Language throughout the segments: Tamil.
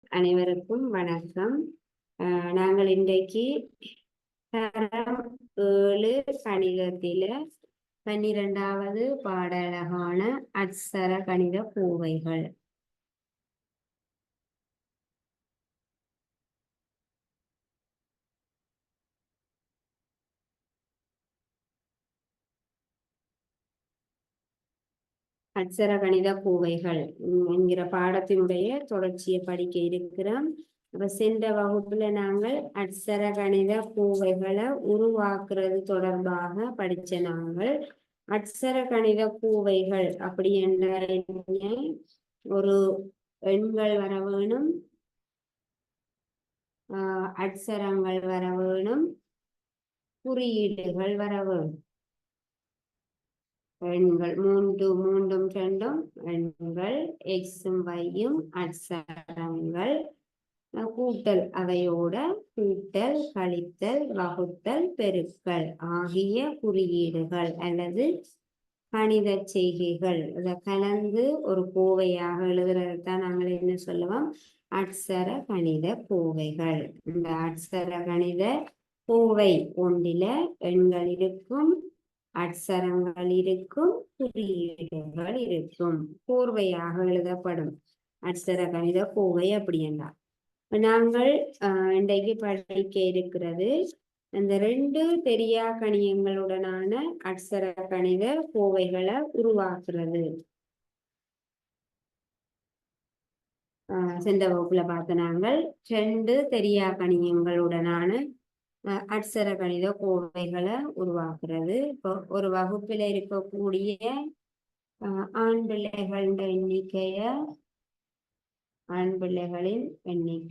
அனைவருக்கும் வணக்கம். நாங்கள் இன்றைக்கு தரம் 7 கணிதத்தில 12வது பாடலகான அட்சர கணித கோவைகள். அட்சர கணித கோவைகள் என்கிற பாடத்தினுடைய தொடர்ச்சியை படிக்க இருக்கிறோம். அப்ப சென்ற வகுப்புல நாங்கள் அட்சர கணித கோவைகளை உருவாக்குறது தொடர்பாக படிச்ச நாங்கள் அட்சர கணித கோவைகள் அப்படி என்ற ஒரு எண்கள் வர வேணும், அட்சரங்கள் வர வேணும், குறியீடுகள் வர வேணும். எண்கள் மூன்றும் ரெண்டும் எண்கள், எக்ஸும் வையும் அட்சரங்கள், கூட்டல் அவையோட கூட்டல், கழித்தல், வகுத்தல், பெருக்கல் ஆகிய குறியீடுகள் அல்லது கணித செய்கைகள் அதை கலந்து ஒரு கோவையாக எழுதுறது தான் நாங்கள் என்ன சொல்லுவோம், அட்சர கணித கோவைகள். இந்த அட்சர கணித கோவை ஒன்றில எண்கள் இருக்கும், அட்சரங்கள் இருக்கும், குறியீடுகள் இருக்கும், கோர்வையாக எழுதப்படும் அட்சர கணித கோவை. அப்படி என்றால் நாங்கள் இன்றைக்கு படிக்க இருக்கிறது அந்த 2 தெரியா கணியங்களுடனான அட்சர கணித கோவைகளை உருவாக்குறது. சென்ற வகுப்புல பார்த்த நாங்கள் 2 தெரியா கணியங்களுடனான அட்சர கணித கோவைகளை உருவாக்குறது. இப்போ ஒரு வகுப்பில் இருக்கக்கூடிய ஆண் பிள்ளைகளின் எண்ணிக்கை ஆண் பிள்ளைகளின் எண்ணிக்கைய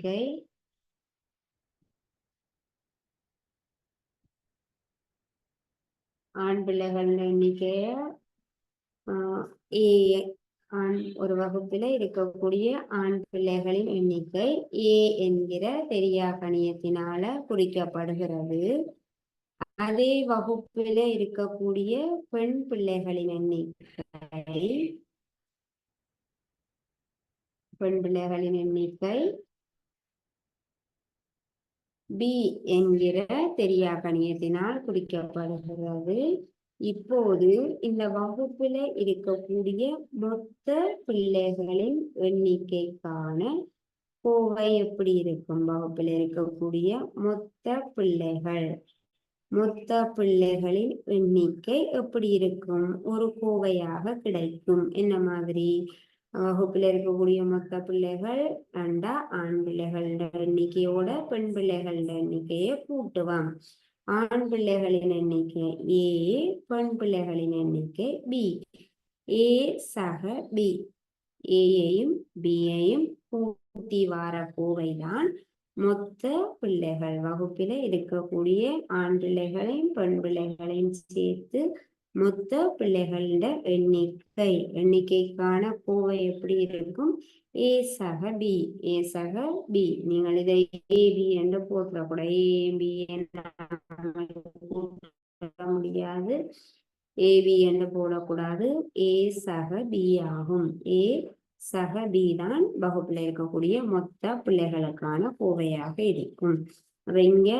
ஒரு வகுப்பில இருக்கக்கூடிய ஆண் பிள்ளைகளின் எண்ணிக்கை ஏ என்கிற தெரியா கணியத்தினால குறிக்கப்படுகிறது. அதே வகுப்பில இருக்கக்கூடிய பெண் பிள்ளைகளின் எண்ணிக்கை பி என்கிற தெரியா கணியத்தினால் குறிக்கப்படுகிறது. இப்போது இந்த வகுப்புல இருக்கக்கூடிய மொத்த பிள்ளைகளின் எண்ணிக்கைக்கான கோவை எப்படி இருக்கும்? வகுப்புல இருக்கக்கூடிய மொத்த பிள்ளைகளின் எண்ணிக்கை எப்படி இருக்கும்? ஒரு கோவையாக கிடைக்கும். என்ன மாதிரி? வகுப்புல இருக்கக்கூடிய மொத்த பிள்ளைகள் ரெண்டா ஆண் பிள்ளைகள் எண்ணிக்கையோட பெண் பிள்ளைகள் எண்ணிக்கையை கூட்டுவோம். ஆண் பிள்ளைகளின் எண்ணிக்கை ஏ, பெண் பிள்ளைகளின் எண்ணிக்கை பி. ஏ சக பி, ஏயையும் பியையும் கூட்டி வார கோவைதான் மொத்த பிள்ளைகள். வகுப்பில இருக்கக்கூடிய ஆண் பிள்ளைகளையும் பெண் பிள்ளைகளையும் சேர்த்து மொத்த பிள்ளைகளோட எண்ணிக்கைக்கான கோவை எப்படி இருக்கும்? ஏ சக பி. ஏ சக பி. நீங்கள் இதை ஏபி என்று போற்றக்கூடாது. ஏபி முடியாது, ஏபி என்று போடக்கூடாது. ஏ சக பி ஆகும். ஏ சக பி தான் வகுப்புல இருக்கக்கூடிய மொத்த பிள்ளைகளுக்கான கோவையாக இருக்கும். அப்ப இங்க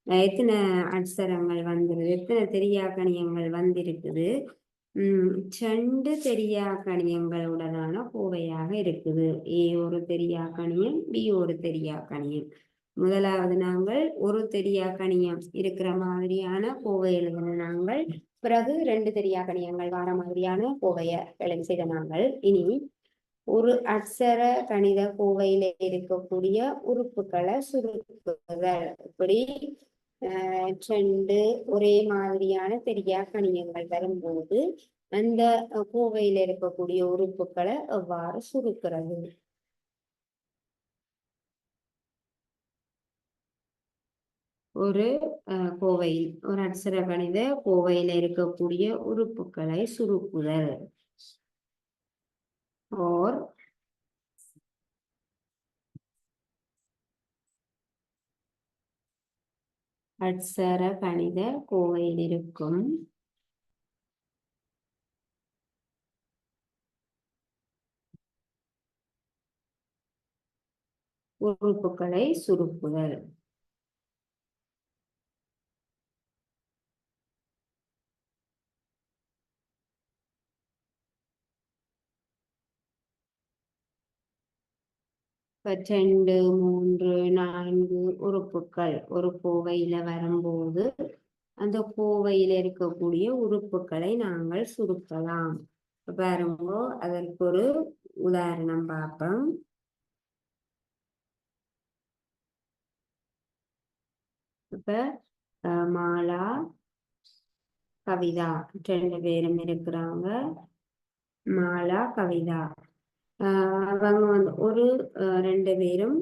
எத்தனை அட்சரங்கள் வந்துருது, எத்தனை தெரியா கணியங்கள் வந்திருக்குது? 2 தெரியா கணியங்களுடனான கோவையாக இருக்குது. ஏ ஒரு தெரியா கணியம், பி ஒரு தெரியா கணியம். முதலாவது நாங்கள் ஒரு தெரியா கணியம் இருக்கிற மாதிரியான கோவை எழுதின நாங்கள். பிறகு 2 தெரியா கணியங்கள் வர மாதிரியான கோவையை செய்த நாங்கள். இனி ஒரு அட்சர கணித கோவையில இருக்கக்கூடிய உறுப்புகளை சுருக்குதல். இப்படி 2 ஒரே மாதிரியான தெரியா கணியங்கள் வரும்போது அந்த கோவையில இருக்கக்கூடிய உறுப்புகளை எவ்வாறு சுருக்கிறது? ஒரு கோவையில், ஒரு அட்சர கணித கோவையில இருக்கக்கூடிய உறுப்புகளை சுருக்குதல். ஓர் அட்சர கணித கோவையில் இருக்கும் உறுப்புகளை சுருக்குதல். இப்ப 2, 3, 4 உறுப்புகள் ஒரு கோவையில வரும்போது அந்த கோவையில இருக்கக்கூடிய உறுப்புகளை நாங்கள் சுருக்கலாம். பாருங்க, அதற்கு ஒரு உதாரணம் பார்ப்போம். இப்ப மாலா, கவிதா 2 பேரும் இருக்கிறாங்க. மாலா, கவிதா அவங்க வந்து ஒரு 2 பேரும்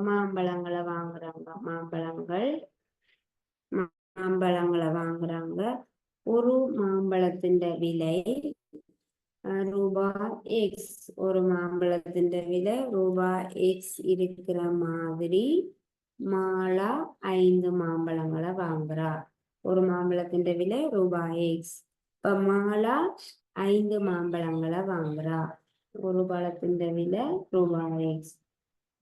மாம்பழங்களை வாங்குறாங்க. மாம்பழங்களை வாங்குறாங்க. ஒரு மாம்பழத்தின் விலை ரூபாய் X. ஒரு மாம்பழத்தின் விலை ரூபாய் X இருக்கிற மாதிரி மாலா 5 மாம்பழங்களை வாங்குறா. ஒரு மாம்பழத்தின் விலை ரூபாய் X. இப்ப மாலா 5 மாம்பழங்களை வாங்குறா. ஒரு பழத்தின் விலை ரூபாய் X.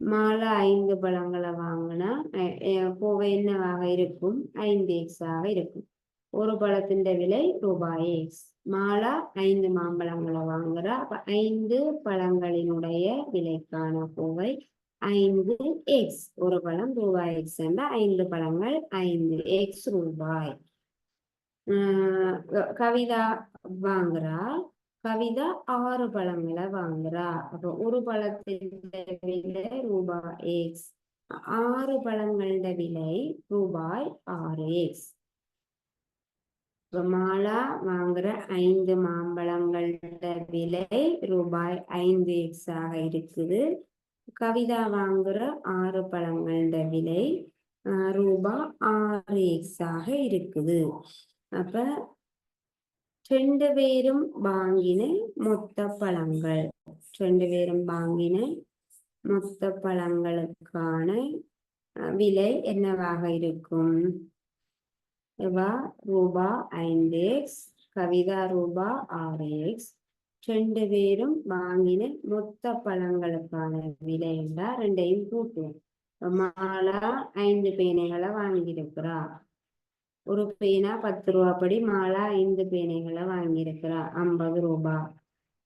மாலா 5 பழங்களை வாங்கினா கோவை என்னவாக இருக்கும்? 5X ஆக இருக்கும். ஒரு பழத்தின் விலை ரூபாய் X. மாலா 5 மாம்பழங்களை வாங்குறா. 5 பழங்களினுடைய விலைக்கான கோவை 5X. ஒரு பழம் ரூபாய் X என்றால் 5 பழங்கள் 5X ரூபாய். கவிதா வாங்குறா. கவிதா 6 பழங்களை வாங்குறா. அப்ப ஒரு பழத்தின் விலை ரூபாய் X. 6 பழங்களோட விலை ரூபாய் 6X. மாலா வாங்குற 5 மாம்பழங்களோட விலை ரூபாய் 5X ஆக இருக்குது. கவிதா வாங்குற 6 பழங்களோட விலை ரூபாய் 6X ஆக இருக்குது. அப்ப 2 பேரும் வாங்கின மொத்த பழங்கள், 2 பேரும் வாங்கின மொத்த பழங்களுக்கான விலை என்னவாக இருக்கும்? ரூபாய் 5X, கவிதா ரூபாய் 6X. 2 பேரும் வாங்கின மொத்த பழங்களுக்கான விலை என்றால் 2ஐயும் கூட்டுவோம். மாலா 5 பேனைகளை வாங்கியிருக்கிறா. ஒரு பேனா 10 ரூபாப்படி மாலா 5 பேனைகளை வாங்கியிருக்கிறா, 50 ரூபாய்.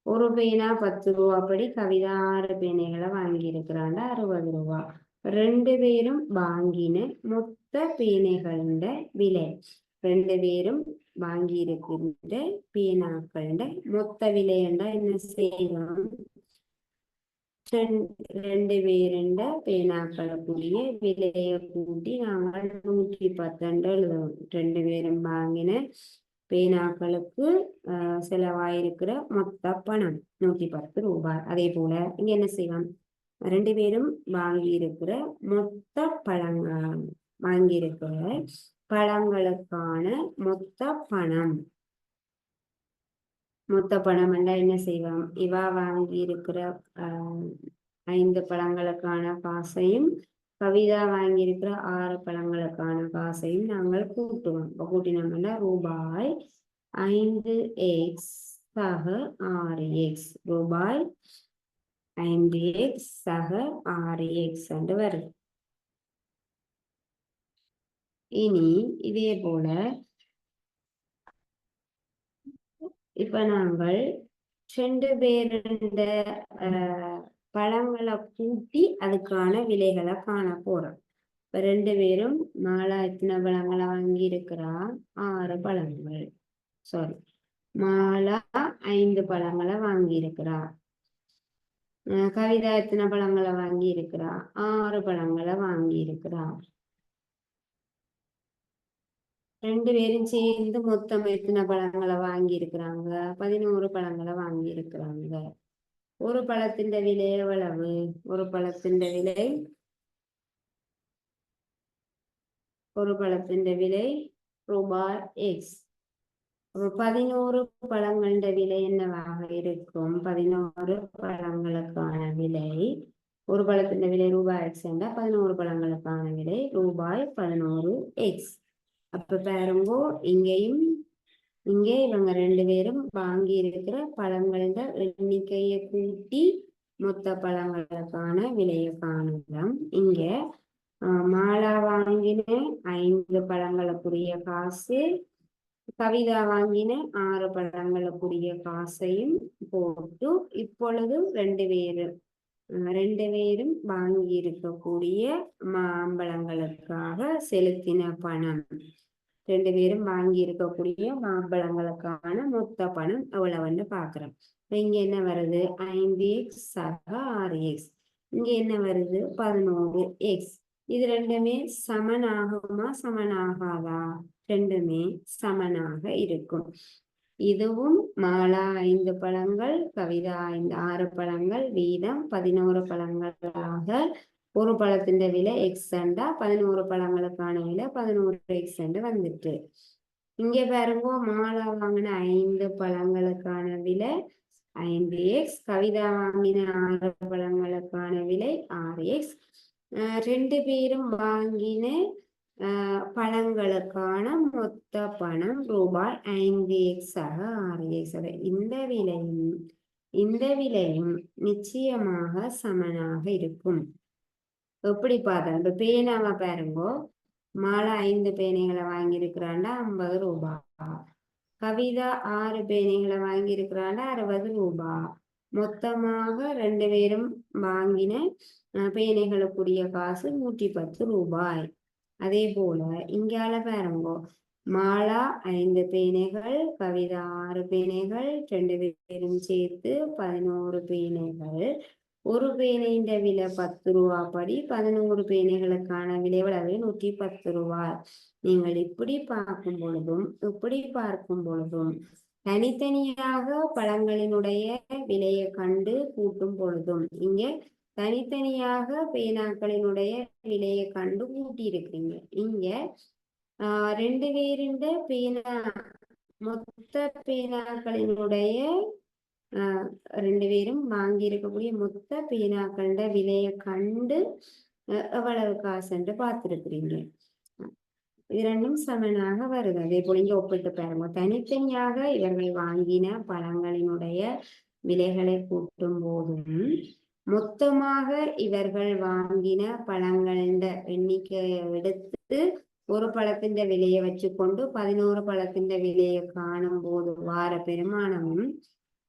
ஒரு பேனா 10 ரூபாப்படி கவிதா 6 பேனைகளை வாங்கியிருக்கிறாண்ட 60 ரூபாய். 2 பேரும் வாங்கின மொத்த பேனைகள விலை, 2 பேரும் வாங்கி இருக்கின்ற பேனாக்கள மொத்த விலை என்றா என்ன செய்யணும்? 2 பேருண்ட பேனாக்களுக்குரிய விலையை கூட்டி நாங்கள் 110 எழுதணும். 2 பேரும் வாங்கின பேனாக்களுக்கு செலவாயிருக்கிற மொத்த பணம் 110 ரூபாய். அதே போல இங்க என்ன செய்வோம்? 2 பேரும் வாங்கியிருக்கிற மொத்த பழங்கள், வாங்கியிருக்கிற பழங்களுக்கான மொத்த பணம், மொத்த பணம் என்றால் என்ன செய்வோம்? இவா வாங்கி இருக்கிற 5 பழங்களுக்கான காசையும் கவிதா வாங்கியிருக்கிற 6 பழங்களுக்கான காசையும் நாங்கள் கூட்டுவோம். கூட்டினோம்னா ரூபாய் 5X சக 6X, ரூபாய் 5X சக 6X என்று வருது. இனி இதே போல இப்ப நாங்கள் 2 பேருண்ட பழங்களை கூட்டி அதுக்கான விலைகளை காண போறோம். இப்ப 2 பேரும் மாலா எத்தனை பழங்களை வாங்கி இருக்கிறா? 6 பழங்கள். சாரி, மாலா 5 பழங்களை வாங்கி இருக்கிறா. கவிதா எத்தனை பழங்களை வாங்கி இருக்கிறா? 6 பழங்களை வாங்கி இருக்கிறா. 2 பேரும் சேர்ந்து மொத்தம் எத்தனை பழங்களை வாங்கி இருக்கிறாங்க? 11 பழங்களை வாங்கி இருக்கிறாங்க. ஒரு பழத்தின் விலை எவ்வளவு? ஒரு பழத்தின் விலை, ஒரு பழத்தின் விலை ரூபாய் X. 11 பழங்கள விலை என்னவாக இருக்கும்? 11 பழங்களுக்கான விலை, ஒரு பழத்தின் விலை ரூபாய் X என்றால் 11 பழங்களுக்கான விலை ரூபாய் 11X. அப்ப பாருங்கோ, இங்கேயும் இங்கே இவங்க ரெண்டு பேரும் வாங்கி இருக்கிற பழங்கள எண்ணிக்கையை கூட்டி மொத்த பழங்களுக்கான விலையை காணலாம். இங்க மாலா வாங்கின 5 பழங்களுக்குரிய காசு, கவிதா வாங்கின 6 பழங்களுக்குரிய காசையும் போட்டு இப்பொழுது ரெண்டு பேரும் வாங்கி இருக்கக்கூடிய மாம்பழங்களுக்காக செலுத்தின பணம், ரெண்டு பேரும் வாங்கி இருக்கக்கூடிய மாம்பழங்களுக்கான மொத்த பணம் எவ்வளவுன்னு பாக்குறோம். இங்க என்ன வருது? 5x சக 6x. இங்க என்ன வருது? 11x. இது ரெண்டுமே சமனாகுமா சமனாகாதா? ரெண்டுமே சமனாக இருக்கும். இதுவும் மாலா 5 பழங்கள், கவிதா 6 பழங்கள், வீதம் 11 பழங்களாக ஒரு பழத்தின் விலை எக்ஸ் அண்டா 11 பழங்களுக்கான விலை 11x வந்துட்டு. இங்க பாருங்க, மாலா வாங்கின 5 பழங்களுக்கான விலை 5x, கவிதா வாங்கின 6 பழங்களுக்கான விலை 6x. ரெண்டு பேரும் வாங்கின பழங்களுக்கான மொத்த பணம் ரூபாய் 5x ஆக 6x. இந்த விலையும் நிச்சயமாக சமனாக இருக்கும். எப்படி பார்த்தா இப்ப பேனாவை பாருங்கோ, மாலா 5 பேனைகளை வாங்கி இருக்கிறாண்டா 50 ரூபாய், கவிதா 6 பேனைகளை வாங்கி இருக்கிறாண்டா 60 ரூபாய். மொத்தமாக ரெண்டு பேரும் வாங்கின பேனைகளுக்குரிய காசு 110 ரூபாய். அதே போல இங்கால பாருங்கோ, மாலா 5 பேனைகள், கவிதா 6 பேனைகள், ரெண்டு பேரும் சேர்த்து 11 பேனைகள். ஒரு பேனையின் விலை 10 ரூபாய் படி 11 பேனைகளுக்கான விலை எவ்வளவு? 110 ரூபாய். நீங்கள் இப்படி பார்க்கும் பொழுதும் தனித்தனியாக பழங்களினுடைய விலையை கண்டு கூட்டும் பொழுதும் இங்க தனித்தனியாக பேனாக்களினுடைய விலையை கண்டு கூட்டி இருக்கிறீங்க. இங்க ரெண்டு பேருண்ட பேனா மொத்த பேனாக்களினுடைய ரெண்டு பேரும் வாங்கி இருக்கக்கூடிய மொத்த பேனாக்களோட விலையை கண்டு எவ்வளவு காசுன்னு பார்த்துருக்கிறீங்க. இது ரெண்டும் சமனாக வருது. அதே போல இங்க ஒப்பிட்டு பாருங்க, தனித்தனியாக இவர்கள் வாங்கின பழங்களினுடைய விலைகளை கூட்டும் போதும் மொத்தமாக இவர்கள் வாங்கின பழங்கள எண்ணிக்கையை எடுத்து ஒரு பழத்தின் விலையை வச்சு கொண்டு 11 பழத்தின் விலையை காணும் போது வார பெருமானமும்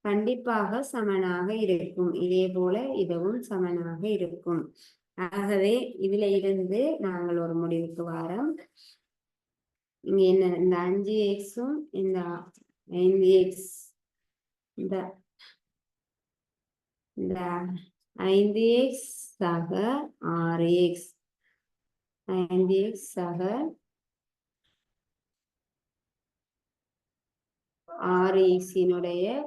கண்டிப்பாக சமனாக இருக்கும். இதே போல இதுவும் சமனாக இருக்கும். ஆகவே இதுல இருந்து நாங்கள் ஒரு முடிவுக்கு வாரோம். இங்க என்ன, இந்த 5x இந்த 5x இந்த 5x சக 6x, 5x சக 6x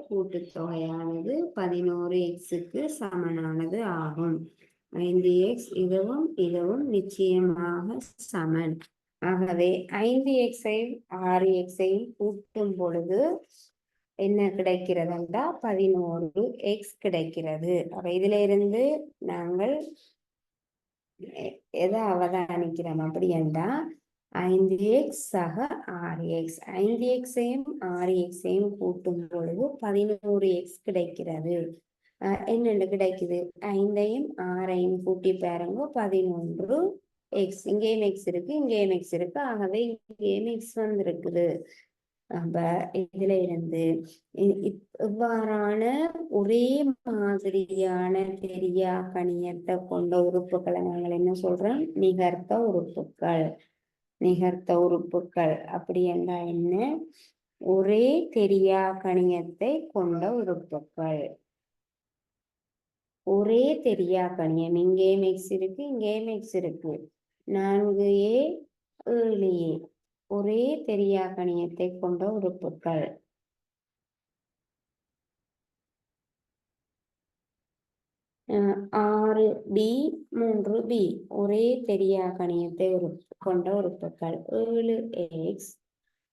கூட்டுத்தொகையானது 11x சமனானது ஆகும். 5x இதுவும் நிச்சயமாக சமன். ஆகவே 5x 6x கூட்டும் பொழுது என்ன கிடைக்கிறது என்றால் 11x கிடைக்கிறது. அப்ப இதுல இருந்து நாங்கள் எதை அவதானிக்கிறோம் அப்படி என்றா 5x சக 6x, 5x 6x கூட்டும் பொழுது 11x கிடைக்கிறது. என்னென்னு கிடைக்குது? 5ஐயும் 6ஐயும் கூட்டி பாருங்க, 11x. இங்கேயும் x இருக்கு, இங்கேயும் x இருக்கு. ஆகவே இங்கேயும் x வந்திருக்குது. அப்ப இதுல இருந்து இவ்வாறான ஒரே மாதிரியான தெரியா கணியத்தை கொண்ட உறுப்புகளை நாங்கள் என்ன சொல்றோம்? நிகர்த்த உறுப்புகள். அப்படி என்றால் என்ன? ஒரே தெரியா கணியத்தை கொண்ட உறுப்புகள். ஒரே தெரியா கணியம், இங்கேயும் x இருக்கு, இங்கேயும் x இருக்கு. 4a 7a ஒரே தெரியா கணியத்தை கொண்ட உறுப்புகள். 6b 3b ஒரே தெரியா கணியத்தை கொண்ட உறுப்புகள். 7x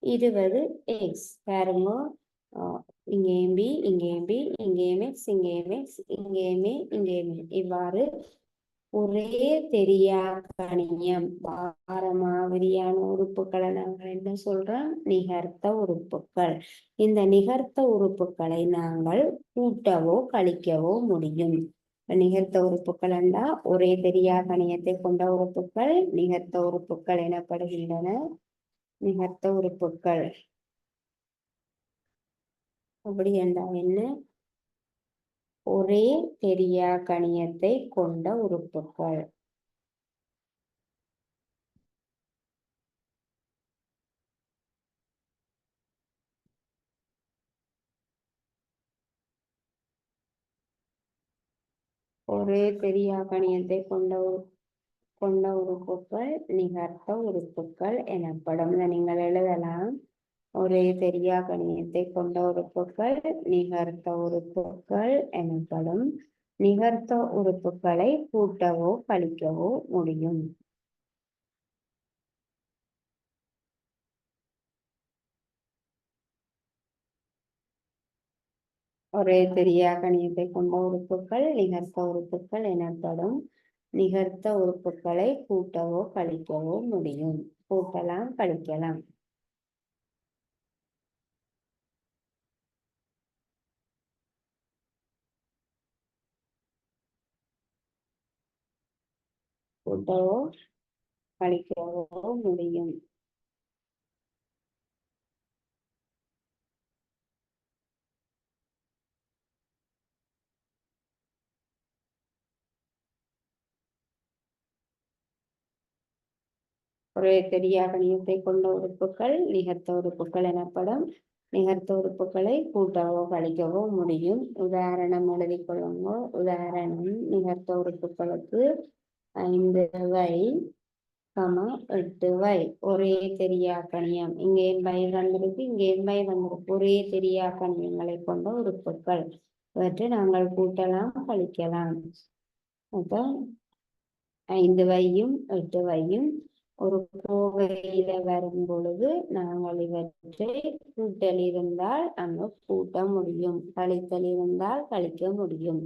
20x பாருங்க, இங்கேயும் b, இங்கேயும் b, இங்கேயும் x, இங்கேயும் x, இங்கேயுமே இவ்வாறு ஒரே தெரியா கணியம் மாதிரியான உறுப்புகளை நாங்கள் என்ன சொல்றோம்? நிகர்த்த உறுப்புகள். இந்த நிகர்த்த உறுப்புகளை நாங்கள் கூட்டவோ கழிக்கவோ முடியும். நிகர்த்த உறுப்புகள் என்றால் ஒரே தெரியா கணியத்தை கொண்ட உறுப்புகள் நிகர்த்த உறுப்புகள் எனப்படுகின்றன. நிகர்த்த உறுப்புகள் அப்படி என்றால் என்ன? ஒரே தெரியா கணியத்தை கொண்ட உறுப்புகள். ஒரே தெரியா கணியத்தை கொண்ட உறுப்புகள் நிகர்த்த உறுப்புகள் எனப்படும். இதை நீங்கள் எழுதலாம். ஒரே தெரியா கணியத்தை கொண்ட உறுப்புகள் நிகர்த்த உறுப்புகள் எனப்படும். நிகர்த்த உறுப்புகளை கூட்டவோ கழிக்கவோ முடியும். ஒரே தெரியா கணியத்தை கொண்ட உறுப்புகள் நிகர்த்த உறுப்புகள் எனப்படும். நிகர்த்த உறுப்புகளை கூட்டவோ கழிக்கவோ முடியும். கூட்டலாம், கழிக்கலாம். கூட்டவோ கழிக்கவோ முடியும். ஒரே தெரியா கணியத்தை கொண்ட உறுப்புகள் நிகர்த்த உறுப்புகள் எனப்படும். நிகர்த்த உறுப்புகளை கூட்டவோ கழிக்கவோ முடியும். உதாரணம் எழுதி கொள்ளுங்க. உதாரணம், நிகர்த்த உறுப்புகளுக்கு 5y, 8y. ஒரே தெரியா கணியம். இங்கே பை வந்திருக்கு, இங்கே பை வந்திருக்கு. ஒரே தெரியா கணியங்களை கொண்ட உறுப்புகள். இவற்றை நாங்கள் கூட்டலாம், கழிக்கலாம். அப்ப 5yயும் 8yயும் ஒரு கோவையில வரும் பொழுது நாங்கள் இவற்றை கூட்டல் இருந்தால் அங்கு கூட்ட முடியும், கழித்தல் இருந்தால் கழிக்க முடியும்.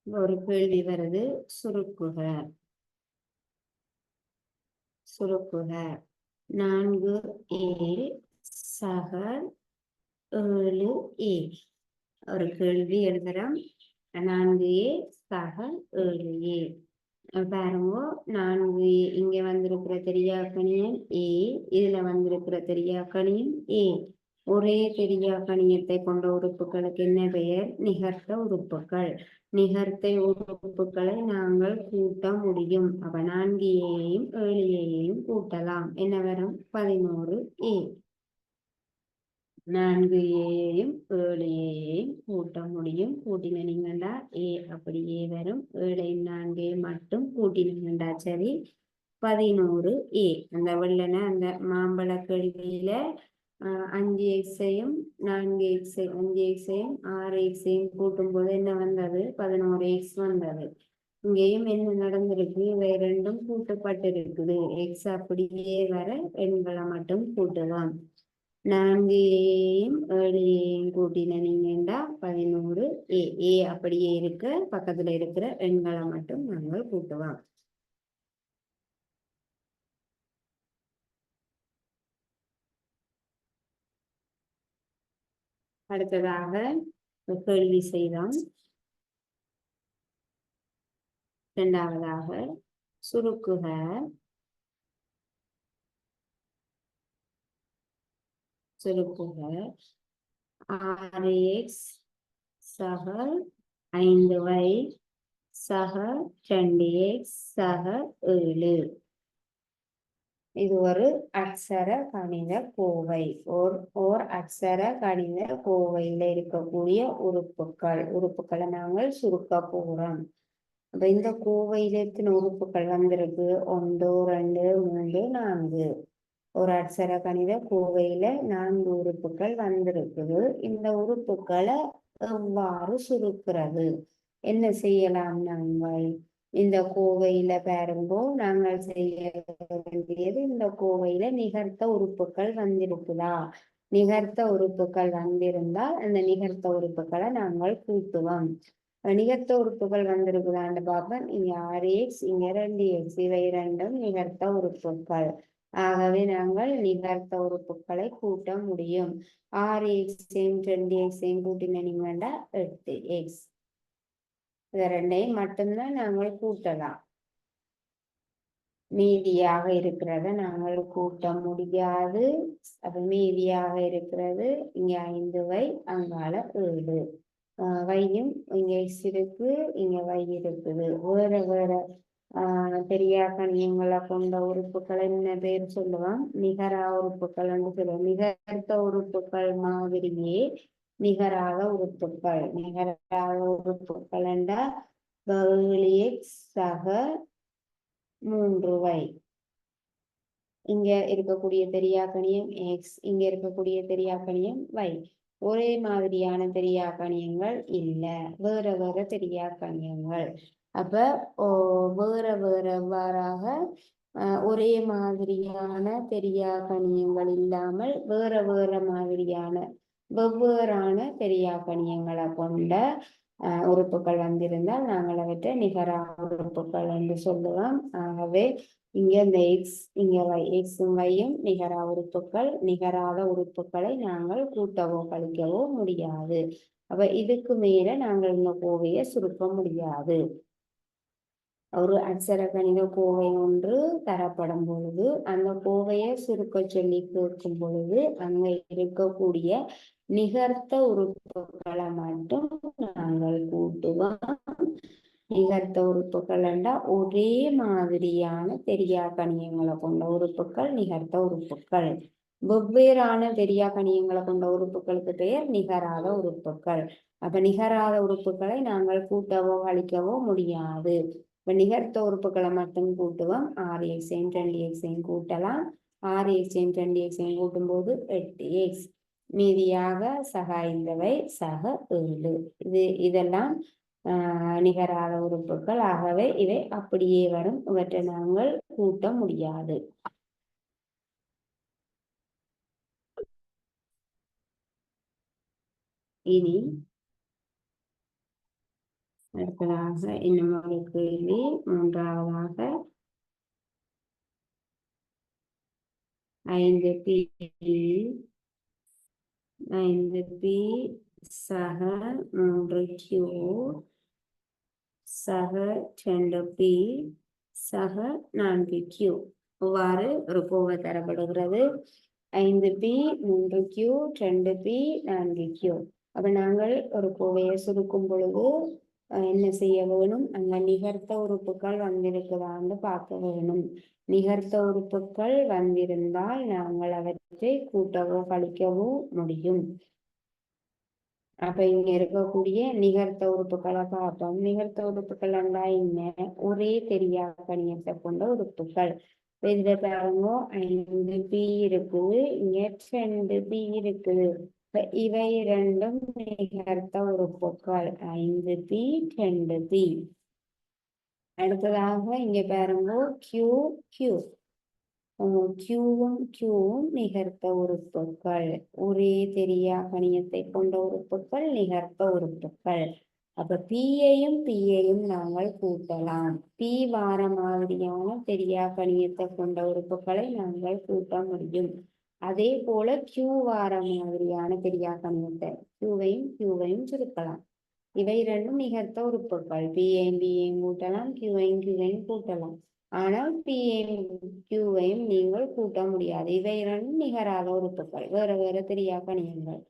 ஒரு கேள்வி வருது, சுருக்குக. 4a சக 7a. ஒரு கேள்வி எழுதுறோம். 4a சக 7a. பாருங்க, 4 இங்க வந்திருக்கிற தெரியா கணியம் ஏ, இதுல வந்திருக்கிற தெரியா கணியம் ஏ. ஒரே தெரியா கணியத்தை கொண்ட உறுப்புகளுக்கு என்ன பெயர்? நிகர்த்த உறுப்புகள். நிகர்த்த உறுப்புகளை நாங்கள் கூட்ட முடியும். அப்ப 4a-யையும் 7a-யையும் கூட்டலாம். என்ன வரும்? 11a. 4a-யையும் 7a-யையும் கூட்ட முடியும். கூட்டினீங்கன்னா ஏ அப்படியே வரும். 7-யும் 4-யும் மட்டும் கூட்டினீங்கன்னா சரி 11a. அந்த வெள்ளன அந்த மாம்பழ கேள்வியில 5x-ஐயும் 5x-ஐயும் 6x-ஐயும் கூட்டும் போது என்ன வந்தது? 11x வந்தது. இங்கேயும் என்ன நடந்திருக்கு? இவை ரெண்டும் கூட்டப்பட்டிருக்குது. x அப்படியே வர எண்களை மட்டும் கூட்டலாம். 4a-யையும் 7a-யையும் கூட்டினீங்கன்னா 11a. ஏ அப்படியே இருக்க பக்கத்துல இருக்கிற எண்களை மட்டும் நாங்கள் கூட்டுவோம். அடுத்ததாக கேள்வி செய்தோம். இரண்டாவதாக சுருக்குக. சுருக்குக 6x சக 5y சக 2x சக 7. இது ஒரு அட்சர கணித கோவை. ஓர் அட்சர கணித கோவையில இருக்கக்கூடிய உறுப்புக்களை நாங்கள் சுருக்க போறோம். அப்ப இந்த கோவையில எத்தனை உறுப்புகள் வந்திருக்கு? 1 2 3 4. ஒரு அட்சர கணித கோவையில 4 உறுப்புகள் வந்திருக்குது. இந்த உறுப்புகளை எவ்வாறு சுருக்கிறது? என்ன செய்யலாம் நாங்கள்? இந்த கோவையில பாருங்கோ, நாங்கள் செய்ய வேண்டியது, இந்த கோவையில நிகர்த்த உறுப்புகள் வந்திருக்குதா? நிகர்த்த உறுப்புகள் வந்திருந்தால் அந்த நிகர்த்த உறுப்புகளை நாங்கள் கூட்டுவோம். நிகர்த்த உறுப்புகள் வந்திருக்குதான்னு பார்ப்போம். இங்க 6x, இங்க 2x, இவை இரண்டும் நிகர்த்த உறுப்புகள். ஆகவே நாங்கள் நிகர்த்த உறுப்புகளை கூட்ட முடியும். 6x-ஐயும் 2x-ஐயும் கூட்டின நீங்க 8x. இது ரெண்டையும் மட்டும்தான் நாங்கள் கூட்டலாம். மீதியாக இருக்கிறத நாங்கள் கூட்ட முடியாது. அப்ப மீதியாக இருக்கிறது இங்க 5y, அங்கால 7. வையும் இங்க x இருக்கு, இங்க y இருக்குது. வேற வேற பெரிய கணியங்களை கொண்ட உறுப்புகளை என்ன பேர் சொல்லுவோம்? நிகரா உறுப்புகள் என்று சொல்லுவோம். நிகர்த்த உறுப்புகள் மாதிரியே நிகராக உறுப்புகள். நிகராக உறுப்புகள் என்றால் x சக 3y. இங்க இருக்கக்கூடிய தெரியாக்கணியம் x, இங்க இருக்கக்கூடிய தெரியாக்கணியம் y. ஒரே மாதிரியான தெரியாக்கணியங்கள் இல்ல, வேற வேற தெரியாக்கணியங்கள். அப்ப வேற வேறவாறாக ஒரே மாதிரியான தெரியாக்கணியங்கள் இல்லாமல் வேற வேற மாதிரியான வெவ்வேறான தெரியாக்கணியங்களை கொண்ட உறுப்புகள் வந்திருந்தால் நாங்கள் அவற்றை நிகரா உறுப்புகள் என்று சொல்லுவோம். ஆகவே இங்க இந்த எக்ஸ், இங்க எக்ஸும் வையும் நிகரா உறுப்புகள். நிகராத உறுப்புகளை நாங்கள் கூட்டவோ கழிக்கவோ முடியாது. அப்ப இதுக்கு மேல நாங்கள் இந்த கோவையை சுருக்க முடியாது. ஒரு அட்சர கணித கோவை ஒன்று தரப்படும் பொழுது அந்த கோவையை சுருக்க சொல்லி கேட்கும் பொழுது அங்க இருக்கக்கூடிய நிகர்த்த உறுப்புகளை மட்டும் நாங்கள் கூட்டுவோம். நிகர்த்த உறுப்புகள் என்றால் ஒரே மாதிரியான தெரியா கணியங்களை கொண்ட உறுப்புகள் நிகர்த்த உறுப்புகள். வெவ்வேறான தெரியா கணியங்களை கொண்ட உறுப்புகளுக்கு பெயர் நிகராத உறுப்புகள். அப்ப நிகராத உறுப்புகளை நாங்கள் கூட்டவோ அழிக்கவோ முடியாது. இப்ப நிகர்த்த உறுப்புகளை மட்டும் கூட்டுவோம். 6x-ஐயும் 2x-ஐயும் கூட்டலாம். 6x-ஐயும் 2x-ஐயும் கூட்டும் போது 8x. மீதியாக சக 5y, சக 7. இதெல்லாம் நிகராத உறுப்புகள். ஆகவே இவை அப்படியே வரும். இவற்றை நாங்கள் கூட்ட முடியாது. இனி அடுத்ததாக இன்னும் ஒரு கேள்வி. மூன்றாவதாக 5p சக 3q சக 2p சக 4q. இவ்வாறு ஒரு கோவை தரப்படுகிறது. 5p 3q 2p 4q. அப்ப நாங்கள் ஒரு கோவையை சுருக்கும் பொழுது என்ன செய்ய வேணும்? அங்க நிகர்த்த உறுப்புகள் வந்திருக்குதான்னு பார்க்க வேணும். நிகர்த்த உறுப்புகள் வந்திருந்தால் நாங்கள் அவற்றை கூட்டவோ கழிக்கவோ முடியும். அப்ப இங்க இருக்கக்கூடிய நிகர்த்த உறுப்புகளை பார்ப்போம். நிகர்த்த உறுப்புகள் என்றா என்ன? ஒரே தெரியா கணியத்தை கொண்ட உறுப்புகள். இதுல பாருங்க 5p இருக்குது, இங்க 2p இருக்குது. இவை இரண்டும் நிகர்த்த உறுப்புகள். 5p 2p. அடுத்ததாக இங்க பாருங்க கியூவும் நிகர்த்த உறுப்புகள். ஒரே தெரியா கணியத்தை கொண்ட உறுப்புகள் நிகர்த்த உறுப்புகள். அப்ப பியையும் நாங்கள் கூட்டலாம். பி வார மாதிரியான தெரியா கணியத்தை கொண்ட உறுப்புகளை நாங்கள் கூட்ட முடியும். அதே போல கியூ வார மாதிரியான தெரியா கணியத்தை கியூவையும் சுருக்கலாம். இவை இரண்டும் நிகர்த்த உறுப்புகள். பியையும் கூட்டலாம், கியூவையும் கூட்டலாம். ஆனால் பியையும் கியூவையும் நீங்கள் கூட்ட முடியாது. இவை இரண்டும் நிகராத உறுப்புகள், வேற வேற தெரியா கணியங்கள்.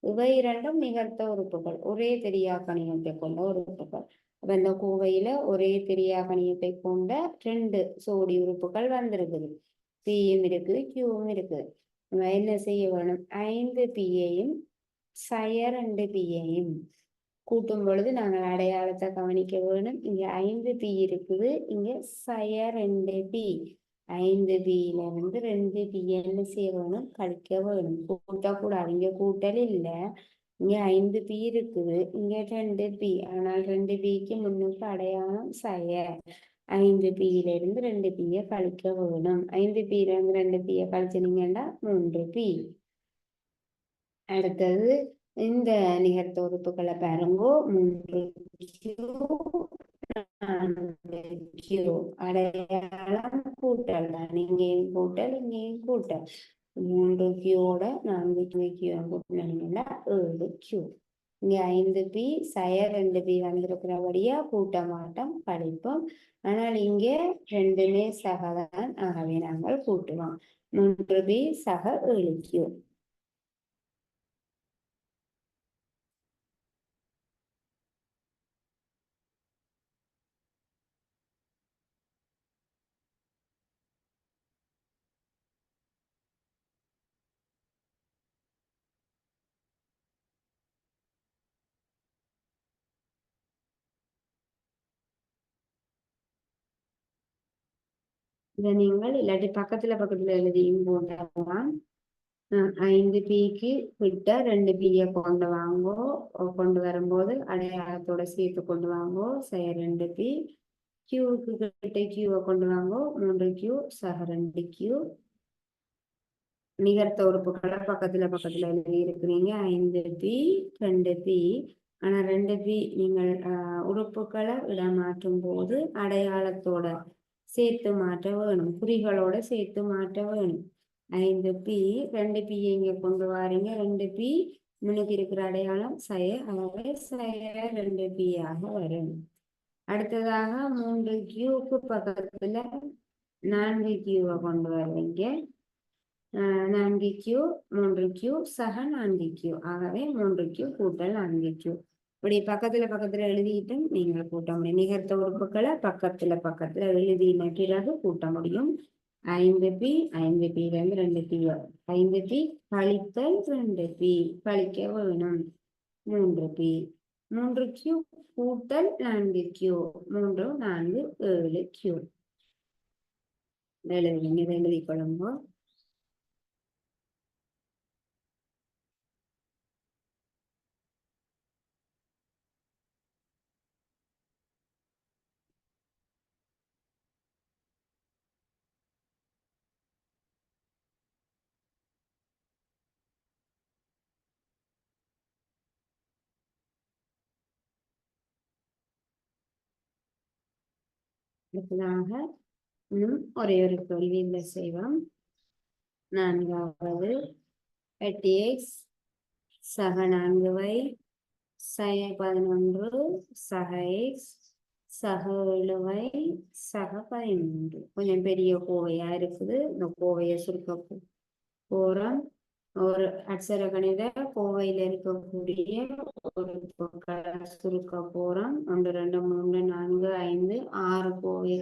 இவை இரண்டும் நிகர்த்த உறுப்புகள், ஒரே தெரியா கணியத்தை கொண்ட உறுப்புகள். அப்ப இந்த கோவையில ஒரே தெரியா கணியத்தை கொண்ட 2 சோடி உறுப்புகள் வந்திருக்குது. பியும் இருக்கு கியூவும் இருக்கு. நம்ம என்ன செய்ய வேணும்? 5 பியையும் 2 பியையும் கூட்டும் பொழுது நாங்கள் அடையாளத்தை கவனிக்க வேணும். இங்க 5 பி இருக்குது, இங்க 2 பி. 5 பியில இருந்து 2 பி என்ன செய்ய வேணும்? கழிக்க வேணும். கூட்டக்கூடாது. இங்க கூட்டல் இல்லை. இங்க 5 பி இருக்குது, இங்க 2 பி. ஆனால் 2 பிக்கு முன்னுக்கு அடையாளம் 5 பியில இருந்து 2 பியை கழிக்க வேணும். 5 பியில இருந்து 2 பியை கழிச்சினீங்கன்னா 3 பி. அடுத்தது இந்த நிகழ்த்த உறுப்புகளை பாருங்கோ. 3 கியூ அடையாளம் கூட்டல் தான். இங்கேயும் கூட்டல் இங்கேயும் கூட்டல். 3 கியூவோட 4 கியூ கூட்டினீங்கன்னா 7 கியூ. இங்க 5 பி 2 பி வந்திருக்கிறபடியா கூட்ட மாட்டோம், கழிப்போம். ஆனால் இங்கே ரெண்டுமே சகதான், ஆகவே நாங்கள் கூட்டுவோம். 3 பி சக 7 கியூ. இதை நீங்கள் இல்லாட்டி பக்கத்துல எழுதியும் போடலாம். 5 பிக்கு விட்ட 2 பியை கொண்டு வாங்கோ. கொண்டு வரும்போது அடையாளத்தோட சேர்த்து கொண்டு வாங்கோ. 2 பி. கியூவுக்கு கிட்ட கியூவை கொண்டு வாங்கோ. 3 கியூ சக 2 கியூ. நிகர்த்த உறுப்புகளை பக்கத்துல எழுதி இருக்கிறீங்க. 5 பி 2 பி. ஆனா 2 பி நீங்கள் உறுப்புகளை இடமாற்றும் போது அடையாளத்தோட சேர்த்து மாற்ற வேணும், குறிகளோட சேர்த்து மாற்ற வேணும். 5 பி 2 பி இங்க கொண்டு வாரீங்க. 2 பி முன்னுக்கு இருக்கிற அடையாளம் ஆகவே 2 பி ஆக வரும். அடுத்ததாக 3 கியூக்கு பக்கத்துல 4 கியூவை கொண்டு வருவீங்க. 4 கியூ 3 கியூ சக 4 கியூ. ஆகவே 3 கியூ கூட்டல் 4 கியூ. இப்படி பக்கத்துல எழுதிட்டு நீங்கள் கூட்ட முடியும். நிகர்த்த உறுப்புகளை பக்கத்துல எழுதின பிறகு கூட்ட முடியும். 5 பி 5 பில இருந்து 2 பி. 5 பி கழித்தல் 2 பி கழிக்க வேணும். 3 பி. 3 கியூ கூட்டல் 4 கியூ. 3 4 7 கியூ. எழுதி கொள்ளுங்க. அடுத்ததாக ஒரே ஒரு கேள்வி இந்த செய்வோம். 4வது 8x சக 4y சக 11 சக x சக 7y சக 13. கொஞ்சம் பெரிய கோவையா இருக்குது. இந்த கோவையை சுருக்க போறோம். ஒரு அட்சர கணித கோவையில இருக்கக்கூடிய ஒரு சுருக்க போறோம். 1 2 3 4 5 6 கோவை.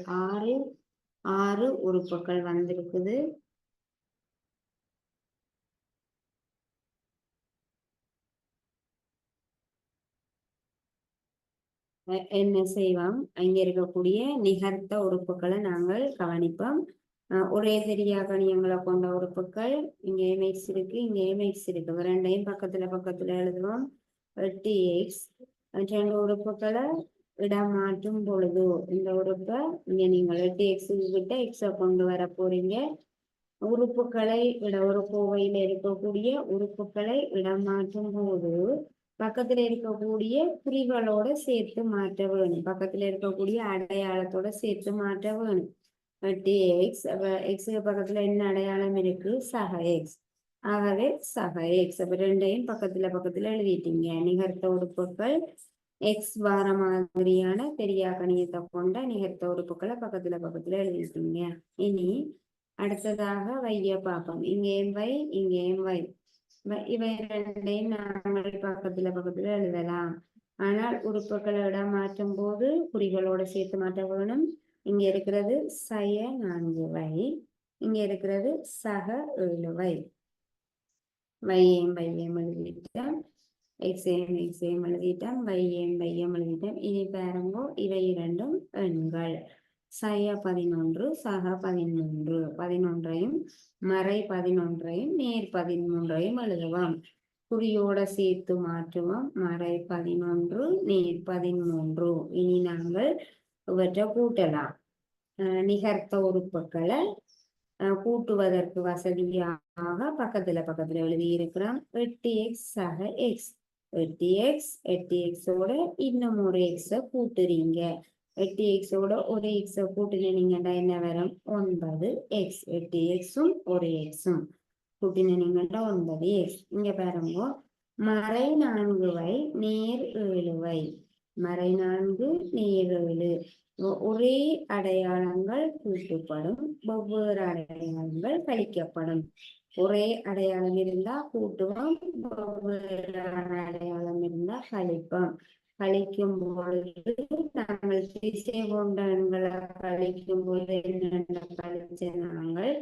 6 உறுப்புகள் வந்திருக்குது. என்ன செய்வோம்? அங்க இருக்கக்கூடிய நிகர்த்த உறுப்புகளை நாங்கள் கவனிப்போம். ஒரே தெரியா கணியங்களை கொண்ட உறுப்புகள் இங்க எம்எக்ஸ் இருக்கு, இங்க எம்எக்ஸ் இருக்கு. ரெண்டையும் பக்கத்துல எழுதுவோம். 8x 2 உறுப்புகளை இடம் மாற்றும் பொழுது இந்த உறுப்பை இங்க நீங்கள் 8x கிட்ட எக்ஸ கொண்டு வர போறீங்க. உறுப்புகளை ஒரு கோவையில இருக்கக்கூடிய உறுப்புகளை இடம் மாற்றும் போது பக்கத்துல இருக்கக்கூடிய குறிகளோட சேர்த்து மாற்ற வேணும். பக்கத்துல இருக்கக்கூடிய அடையாளத்தோட சேர்த்து மாற்ற வேணும். எக்ஸ் எக்ஸுக்கு பக்கத்துல என்ன அடையாளம் இருக்கு? சக எக்ஸ். ஆகவே சக எக்ஸ். அப்ப ரெண்டையும் பக்கத்துல எழுதிட்டீங்க. நிகர்த்த உறுப்புகள் எக்ஸ் வார மாதிரியான தெரியா கணியத்தை கொண்ட நிகர்த்த உறுப்புகளை பக்கத்துல எழுதிட்டீங்க. இனி அடுத்ததாக வைய பார்ப்போம். இங்கேயும் வை இங்கேயும் வை. இவை ரெண்டையும் நாங்கள் பக்கத்துல எழுதலாம். ஆனால் உறுப்புகளை இடம் மாற்றும் போது குறிகளோட சேர்த்து மாற்ற வேணும். இங்க இருக்கிறது 4y இங்க இருக்கிறது சக 7y. வையம் எழுதிட்டோம், எக்ஸையும் எழுதிட்டோம், வையம் எழுதிட்டோம். இனி பாருங்கோ, இவை இரண்டும் எண்கள். சய 11 சக 13. 11ஐயும் மறை 11ஐயும் நேர் 13ஐயும் எழுதுவோம். குறியோட சேர்த்து மாற்றுவோம். மறை 11 நேர் 13. இனி நாங்கள் இவற்றை கூட்டலாம். நிகர்த்த உறுப்புகளை கூட்டுவதற்கு வசதியாக பக்கத்துல எழுதியிருக்கிறோம். 8x சக x. 8xோட இன்னும் ஒரு x கூட்டுறீங்க. 8xோட ஒரு x கூட்டினீங்கன்னா என்ன வரும்? 9x. 8xும் ஒரு xும் கூட்டினீங்கன்னா 9x. இங்க பாருங்க, மறை 4y நேர் 7y. மறை 4 நேர் 7. ஒரே அடையாளங்கள் கூட்டப்படும், வெவ்வேறு அடையாளங்கள் கழிக்கப்படும். ஒரே அடையாளம் இருந்தா கூட்டுவோம், வெவ்வேறு அடையாளம் இருந்தா கழிப்போம். கழிக்கும் பொழுது நாங்கள் திசை கொண்ட எண்களை கழிக்கும் போது என்னென்ன கழிச்ச நாங்கள்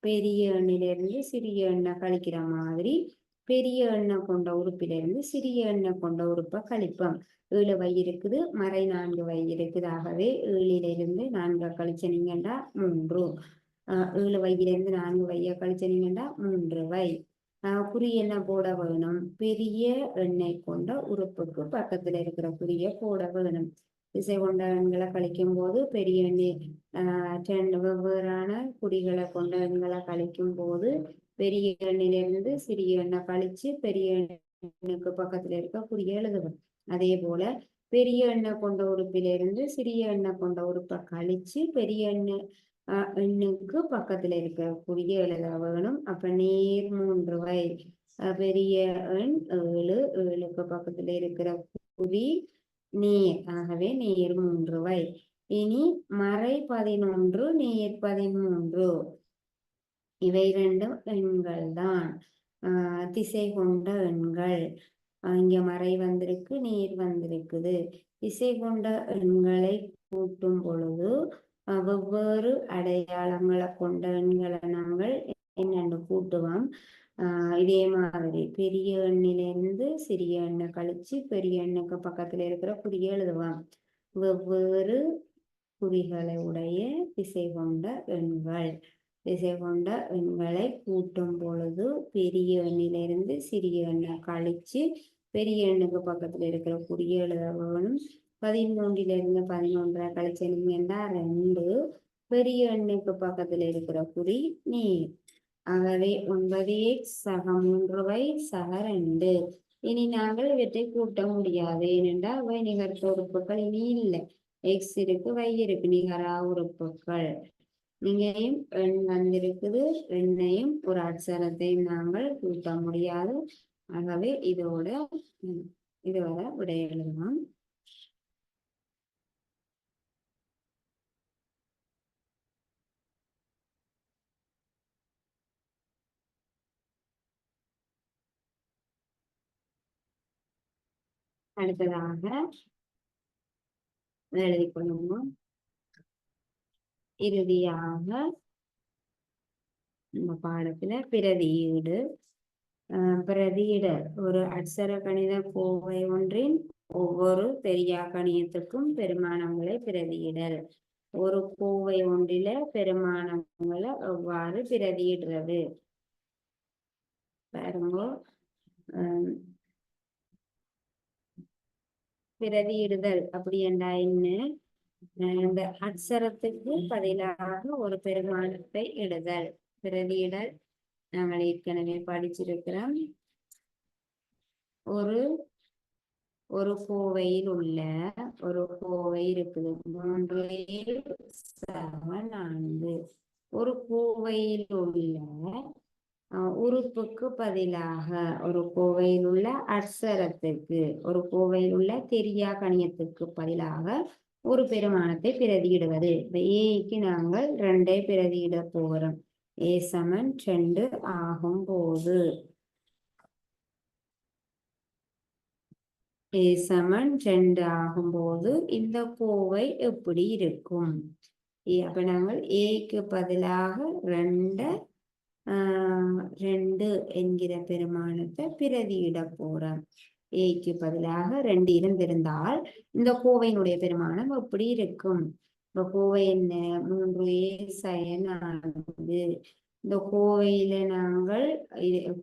பெரிய எண்ணிலிருந்து சிறிய எண்ணை கழிக்கிற மாதிரி பெரிய எண்ணெய் கொண்ட உறுப்பிலிருந்து சிறிய எண்ணெய் கொண்ட உறுப்பை கழிப்போம். 7y இருக்குது, மறை 4y இருக்குது. ஆகவே 7லிருந்து 4 கழிச்சனீங்கண்டா 3. 7yலிருந்து 4y கழிச்சனீங்கண்டா 3y. குறி என்ன போட வேணும்? பெரிய எண்ணெய் கொண்ட உறுப்புக்கு பக்கத்துல இருக்கிற குறிய போட வேணும். திசை கொண்ட எண்களை கழிக்கும் போது பெரிய எண்ணெய் வெவ்வேறான குறிகளை கொண்ட எண்களை கழிக்கும் போது பெரிய எண்ணிலிருந்து சிறிய எண்ணெய் கழிச்சு பெரிய எண்ணுக்கு பக்கத்துல இருக்க குறிய எழுதுவோம். அதே போல பெரிய எண்ணெய் கொண்ட உறுப்பிலிருந்து சிறிய எண்ணெய் கொண்ட உறுப்பை கழிச்சு பெரிய எண்ணுக்கு பக்கத்துல இருக்க குறிய எழுத வேணும். அப்ப நேர் 3y. பெரிய எண் 7, 7க்கு பக்கத்துல இருக்கிற குறி நேர். ஆகவே நேர் 3y. இனி மறை 11 நேர் 13. இவை இரண்டும் எண்கள் தான், திசை கொண்ட எண்கள். இங்க மறை வந்திருக்கு, நேர் வந்திருக்குது. திசை கொண்ட எண்களை கூட்டும் பொழுது வெவ்வேறு அடையாளங்களை கொண்ட எண்களை நாங்கள் என்னென்னு கூட்டுவோம். இதே மாதிரி பெரிய எண்ணிலிருந்து சிறிய எண்ணை கழிச்சு பெரிய எண்ணுக்கு பக்கத்துல இருக்கிற குறிய எழுதுவோம். வெவ்வேறு குறிகளை உடைய திசை கொண்ட எண்கள். திசை கொண்ட எண்களை கூட்டும் பொழுது பெரிய எண்ணிலிருந்து சிறிய எண்ணை கழிச்சு பெரிய எண்ணுக்கு பக்கத்துல இருக்கிற குறிய எழுத வேணும். 13லிருந்து 11 கழிச்சீங்கன்னா 2. பெரிய எண்ணுக்கு பக்கத்துல இருக்கிற குறி நீர். ஆகவே 9x சக 3y சக 2. இனி நாங்கள் இவற்றை கூட்ட முடியாது, ஏனென்றால் அவை நிகர்த்த உறுப்புகள் இனி இல்லை. x இருக்கு, y இருக்கு, நிகரா உறுப்புகள். இங்கேயும் எண் வந்திருக்குது, எண்ணையும் ஒரு அட்சரத்தையும் நாங்கள் கூட்ட முடியாது. ஆகவே இதோட விடை எழுதலாம். அடுத்ததாக எழுதி கொள்ளுவோம். இறுதியாக நம்ம பாடத்துல பிரதியீடு. பிரதியிட ஒரு அட்சர கணித கோவை ஒன்றின் ஒவ்வொரு பெரியா கணியத்துக்கும் பெருமானங்களை பிரதியிடல். ஒரு கோவை ஒன்றில பெருமானங்களை எவ்வாறு பிரதியிடுறது பாருங்க. பிரதியிடுதல் அப்படி என்றா என்ன? இந்த அட்சரத்துக்கு பதிலாக ஒரு பெருமானத்தை இடுதல். பிரதியிடல் நாங்கள் ஏற்கனவே படிச்சிருக்கிறோம். ஒரு கோவையில் உள்ள ஒரு கோவை இருக்குது, 3 ஒரு கோவையில் உள்ள உறுப்புக்கு பதிலாக ஒரு கோவையில் உள்ள அட்சரத்துக்கு, ஒரு கோவையில் உள்ள தெரியா கணியத்துக்கு பதிலாக ஒரு பெருமானத்தை பிரதியிடுவது. ஏக்கு நாங்கள் 2 பிரதியிட போகிறோம். a சமன் 2 ஆகும் போது ஆகும்போது இந்த கோவை எப்படி இருக்கும்? அப்ப நாங்கள் ஏக்கு பதிலாக ரெண்டு என்கிற பெருமானத்தை பிரதியிட போறோம். ஏக்கு பதிலாக 2 இருந்திருந்தால் இந்த கோவையினுடைய பெருமானம் எப்படி இருக்கும்? இப்ப கோவை என்ன? 3a sin 4. இந்த கோவையில நாங்கள்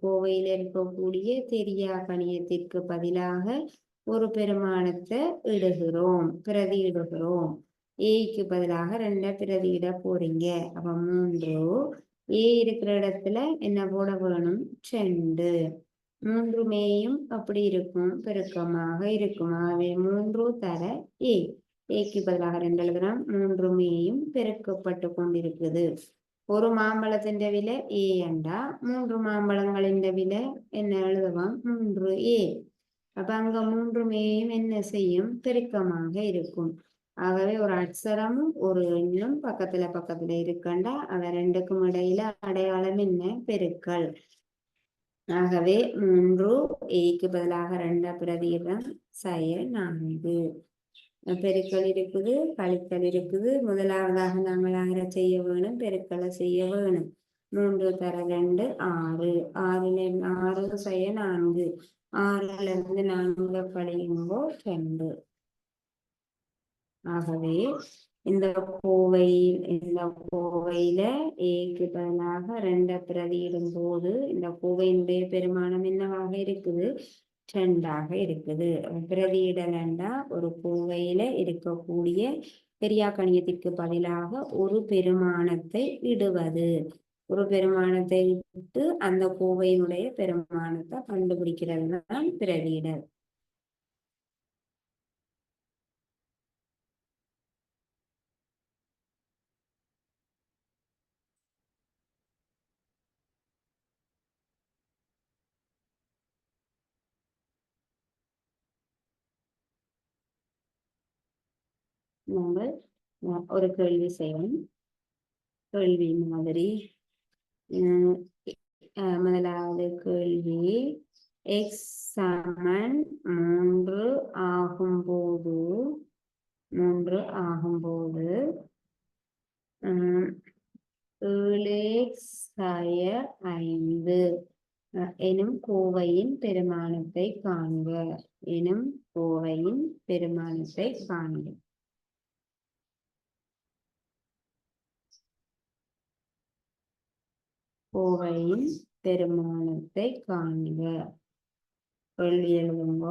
கோவையில இருக்கக்கூடிய தெரியா கணியத்திற்கு பதிலாக ஒரு பெருமானத்தை இடுகிறோம், பிரதியிடுகிறோம். ஏக்கு பதிலாக 2 பிரதியிட போறீங்க. அப்ப 3 ஏ இருக்கிற இடத்துல என்ன போட வேணும்? 2. 3மேயும் அப்படி இருக்கும், பெருக்கமாக இருக்கும். ஆகவே 3 தர ஏ, ஏக்கு பதிலாக 2 எழுதுறோம். 3மேயும் பெருக்கப்பட்டு கொண்டிருக்குது. ஒரு மாம்பழத்தின் விலை ஏ என்றா 3 மாம்பழங்களின் விலை என்ன எழுதுவோம்? 3a. அப்ப அங்க 3மேயும் என்ன செய்யும்? பெருக்கமாக இருக்கும். ஆகவே ஒரு அட்சரமும் ஒரு எண்ணும் பக்கத்துல இருக்கண்டா அவ 2க்கும் இடையில அடையாளம் என்ன? பெருக்கல். ஆகவே 3 ஏக்கு பதிலாக 2 பிரதியிடம் sin 4. பெருக்கல் இருக்குது, கழித்தல் இருக்குது. முதலாவதாக நாங்கள் ஆற செய்ய வேணும்? பெருக்கலை செய்ய வேணும். 3 தர 2 6. 6 sin 4. 6ல இருந்து 4 கழியும்போது 2. ஆகவே இந்த கோவையில ஏக்கு பதிலாக 2 பிரதியிடும் போது இந்த கோவையினுடைய பெருமானம் என்னவாக இருக்குது? 2ஆக இருக்குது. பிரதியிடலண்டா ஒரு கோவையில இருக்கக்கூடிய பெரியா கணியத்திற்கு பதிலாக ஒரு பெருமானத்தை இடுவது. ஒரு பெருமானத்தை இட்டு அந்த கோவையினுடைய பெருமானத்தை கண்டுபிடிக்கிறது தான் பிரதியிடல். நாங்கள் ஒரு கேள்வி செய்வோம். கேள்வி மாதிரி முதலாவது கேள்வி, x சமன் 3 ஆகும்போது 7x சய 5 எனும் கோவையின் பெருமானத்தை காண்க. கோவையின் பெருமானத்தை காண்க. கேள்வி எழுதுங்க.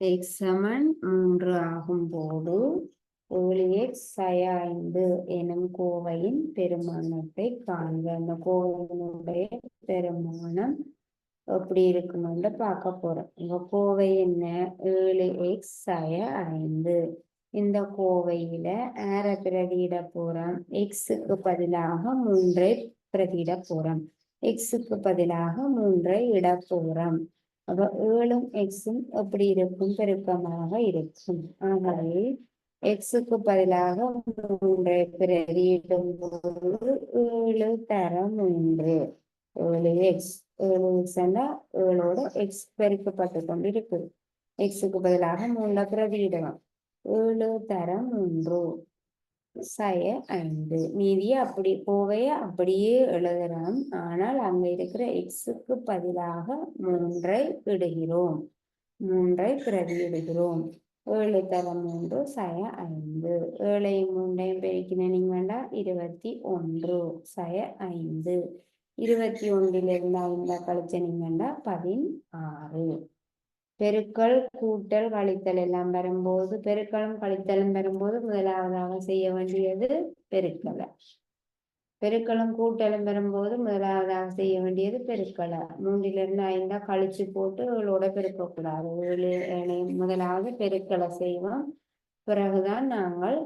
x சமன் 3 ஆகும்போது 7x சய 5 எனும் கோவையின் பெருமானத்தை காண்க. அந்த கோவையினுடைய பெருமானம் எப்படி இருக்குமென்று பார்க்க போறோம். இந்த கோவை என்ன? 7x சய 5. இந்த கோவையில ஆற பிரதியிட போறோம்? x-க்கு பதிலாக 3ஐ பிரதியிட போறோம். x-க்கு பதிலாக 3ஐ இட போறோம். அப்ப 7ம் x-ம் எப்படி இருக்கும்? பெருக்கமாக இருக்கும். ஆகவே x-க்கு பதிலாக 3ஐ பிரதியிடும் போது 7 தர 3. 7x 7ஓட x பெருக்கப்பட்டு கொண்டிருக்கு. x-க்கு பதிலாக 3 பிரதியிடலாம். 7 தர 3 சய 5. மீதியை அப்படி கோவைய அப்படியே எழுதுறோம். ஆனால் அங்க இருக்கிற x-க்கு பதிலாக 3ஐ இடுகிறோம், 3ஐ பிரதியிடுகிறோம். 7 தர 3 சய 5. 7ஐயும் 3ஐயும் பெருக்கின நீங்க வேண்டாம் 21 சய 5. 21லிருந்து 5 கழிச்ச நீங்க வேண்டாம் 16. பெருக்கல் கூட்டல் கழித்தல் எல்லாம் வரும்போது, பெருக்களும் கழித்தலும் வரும்போது முதலாவதாக செய்ய வேண்டியது பெருக்கலை. பெருக்களும் கூட்டலும் வரும்போது முதலாவதாக செய்ய வேண்டியது பெருக்கலை. 3லிருந்து 5 கழிச்சு போட்டு 7ஓட பெருக்கக்கூடாது. 7 முதலாவது பெருக்கலை செய்வோம், பிறகுதான் நாங்கள்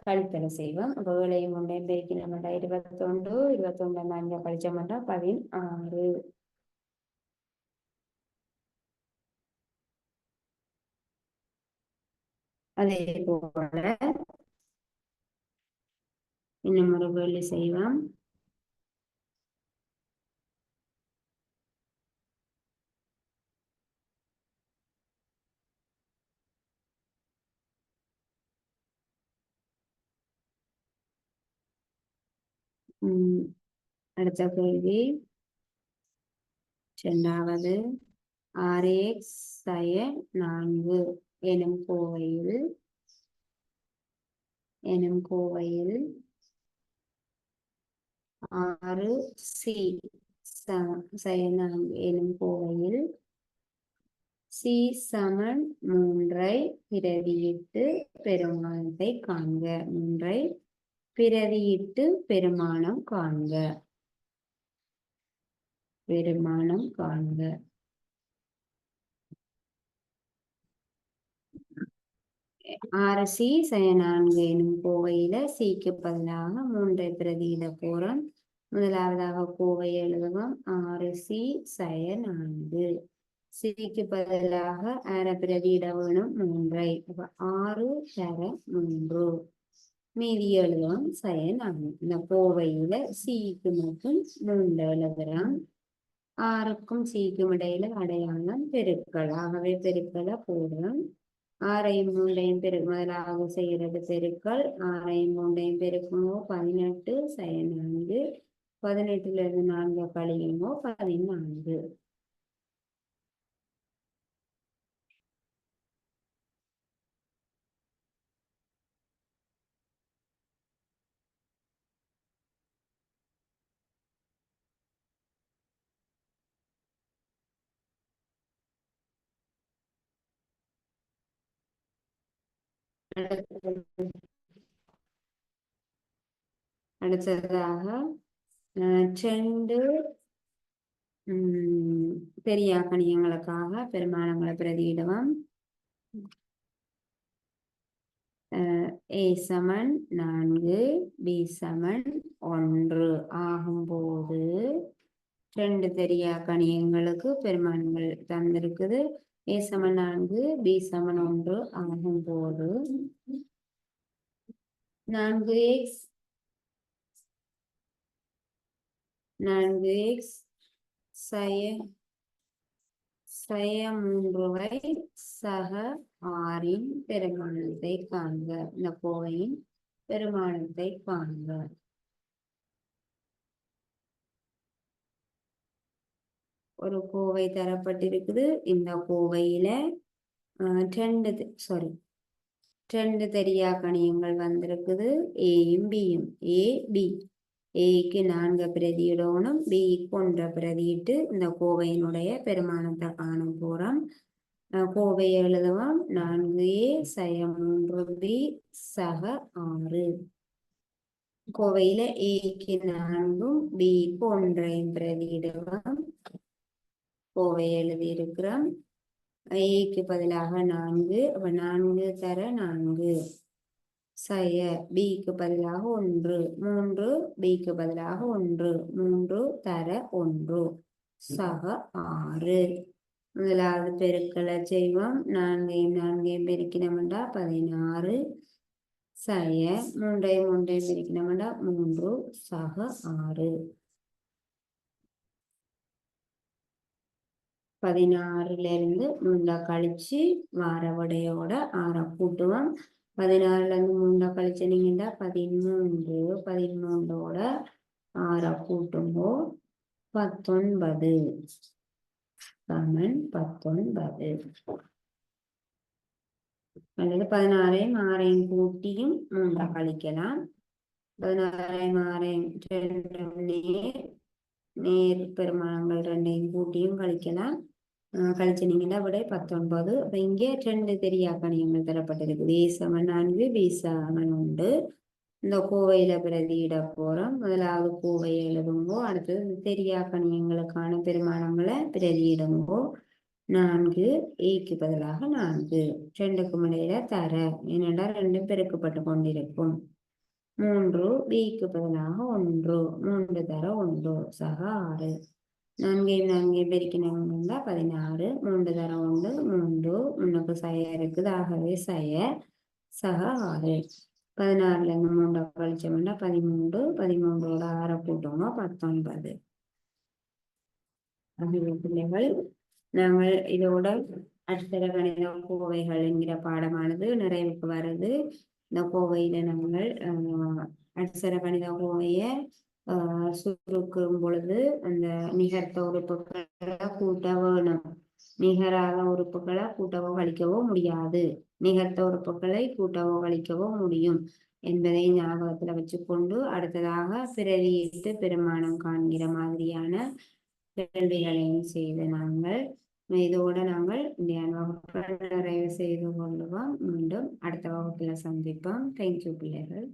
கழித்தலை செய்வோம். 7ஐயும் 3ஐயும் பெருக்கின மாட்டா 21. 21 5 கழிச்ச மாட்டா 16. அதே போல இன்னும் ஒரு கேள்வி செய்வோம். அடுத்த கேள்வி 2வது 6x sin 4 எனும் கோவையில் 6c sin 4 எனும் கோவையில் c சமன் 3ஐ பிரதியிட்டு பெருமானத்தை காண்க. 3ஐ பிரதியிட்டு பெருமானம் காண்க. 6c sin 4 எனும் கோவையில cக்கு பதிலாக 3ஐ பிரதியிட போறோம். முதலாவதாக கோவை எழுதுவோம். 6c sin 4 cக்கு பதிலாக அரை பிரதியிட வேணும் 3ஐ. 6 தர 3 மீதி எழுதுவோம் sin 4. இந்த கோவையில cக்கு மட்டும் 3 எழுதுறோம். 6க்கும் cக்கும் இடையில அடையாளம் பெருக்கல். ஆகவே பெருக்கலை போடுறோம். 6ஐயும் 3ஐயும் முதலாக செய்கிறது பெருக்கல். 6ஐயும் 3ஐயும் பெருக்குமோ 18 sin 4. 18ல இருந்து 4 கழியுமோ 14. அடுத்ததாக 2 பெரியாக்கணியங்களுக்காக பெருமானங்களை பிரதியிடுவோம். a சமன் 4 b சமன் 1 ஆகும்போது 2 பெரியாக்கணியங்களுக்கு பெருமானங்கள் தந்திருக்குது. a சமன் 4 b சமன் 1 ஆகும்போது 4x sin 3ஐ சக 6இன் பெருமானத்தை காண்க. இந்த கோவையின் பெருமானத்தை காண்க. ஒரு கோவை தரப்பட்டிருக்குது. இந்த கோவையில 2 தெரியாக்கணியங்கள் வந்திருக்குது. ஏயும் பியும். a b ஏக்கு 4 பிரதியிடணும். பிக்கு 1 பிரதியிட்டு இந்த கோவையினுடைய பெருமானத்தை காண போறோம். கோவை எழுதுவோம். 4a sin 3b சக 6. கோவையில ஏக்கு 4ம் பிக்கு 1ஐயும் பிரதியிடுவோம். கோவை எழுதி இருக்கிறோம். ஏக்கு பதிலாக 4. அப்ப 4 தர 4 சய பிக்கு பதிலாக 1 3 பிக்கு பதிலாக 1 3 தர 1 சக 6. முதலாவது பெருக்களை செய்வோம். 4ஐயும் 4ஐயும் பெருக்கினோம்டா 16 சய 3ஐயும் 1ஐயும் பெருக்கினோம்டா 3 சக 6. 16ல இருந்து 3 கழிச்சு வார விடையோட 6 கூட்டுவோம். 16ல இருந்து 3 கழிச்சீங்கன்னா 13. 13ஓட 6 கூட்டும்போ 19 சமன் 19. அல்லது 16ஐயும் 6ஐயும் கூட்டியும் 3 கழிக்கலாம். 16ஐயும் 6ஐயும் நேர் பெருமானங்கள் 2ஐயும் கூட்டியும் கழிக்கலாம். கழிச்சீங்கன்னா விட 19. அப்ப இங்கே 2 தெரியாக்கணியங்கள் தரப்பட்டிருக்குது. a சமன் 4 b சமன் 1. இந்த கோவையில பிரதியிட போறோம். முதலாவது கோவை எழுதும்போ அடுத்தது தெரியாக்கணியங்களுக்கான பெருமானங்களை பிரதியிடும்போ 4 ஏக்கு பதிலாக 4 2க்கும் இடையில தர என்னடா 2 பெருக்கப்பட்டு கொண்டிருக்கும். 3 பிக்கு பதிலாக 1 3 தர 1 சக 6. 4ஐயும் 4ஐயும் பெருக்கினோம்னா 16 3 தர 1 3 முன்னுக்கு சய இருக்குது. ஆகவே சய சக 6. 16ல இருந்து 3 கழிச்சோம்னா 13 13ஓட 6 கூட்டோமா 19. பிள்ளைகள் நாங்கள் இதோட அடித்தர கணித கோவைகள் என்கிற பாடமானது நிறைவுக்கு வருது. இந்த கோவையில நாங்கள் அடித்தர கணித கோவையை சுருக்கும் பொழுது அந்த நிகர்த்த உறுப்புகளை கூட்ட வேணும். நிகராக உறுப்புகளை கூட்டவோ கழிக்கவோ முடியாது. நிகர்த்த உறுப்புகளை கூட்டவோ கழிக்கவோ முடியும் என்பதை ஞாபகத்துல வச்சுக்கொண்டு அடுத்ததாக பிரதியிட்டு பெருமானம் காண்கிற மாதிரியான கேள்விகளையும் செய்து நாங்கள் இதோட நாங்கள் இந்த வகுப்பை நிறைவு செய்து கொள்ளுவோம். மீண்டும் அடுத்த வகுப்புல சந்திப்போம். தேங்க்யூ பிள்ளைகள்.